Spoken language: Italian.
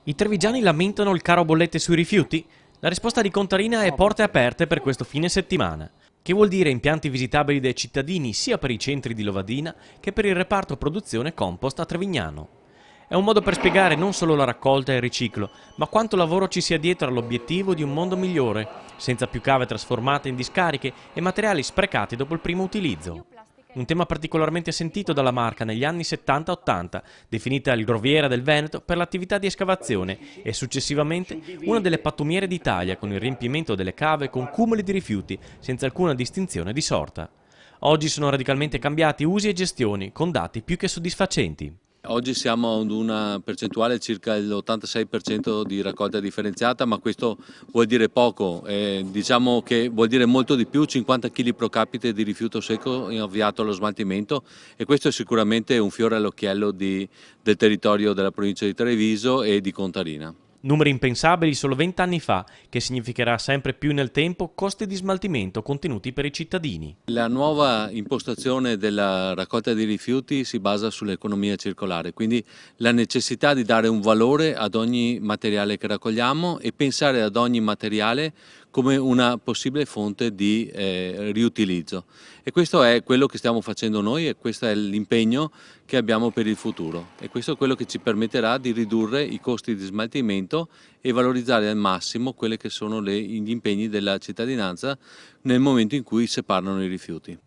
I trevigiani lamentano il caro bollette sui rifiuti? La risposta di Contarina è porte aperte per questo fine settimana, che vuol dire impianti visitabili dai cittadini sia per i centri di Lovadina che per il reparto produzione compost a Trevignano. È un modo per spiegare non solo la raccolta e il riciclo, ma quanto lavoro ci sia dietro all'obiettivo di un mondo migliore, senza più cave trasformate in discariche e materiali sprecati dopo il primo utilizzo. Un tema particolarmente sentito dalla Marca negli anni 70-80, definita il Groviera del Veneto per l'attività di escavazione e successivamente una delle pattumiere d'Italia con il riempimento delle cave con cumuli di rifiuti senza alcuna distinzione di sorta. Oggi sono radicalmente cambiati usi e gestioni con dati più che soddisfacenti. Oggi siamo ad una percentuale circa l'86% di raccolta differenziata, ma questo vuol dire poco, diciamo che vuol dire molto di più, 50 kg pro capite di rifiuto secco avviato allo smaltimento, e questo è sicuramente un fiore all'occhiello del territorio della provincia di Treviso e di Contarina. Numeri impensabili solo 20 anni fa, che significherà sempre più nel tempo costi di smaltimento contenuti per i cittadini. La nuova impostazione della raccolta dei rifiuti si basa sull'economia circolare, quindi la necessità di dare un valore ad ogni materiale che raccogliamo e pensare ad ogni materiale come una possibile fonte di riutilizzo. E questo è quello che stiamo facendo noi e questo è l'impegno che abbiamo per il futuro. E questo è quello che ci permetterà di ridurre i costi di smaltimento e valorizzare al massimo quelli che sono gli impegni della cittadinanza nel momento in cui separano i rifiuti.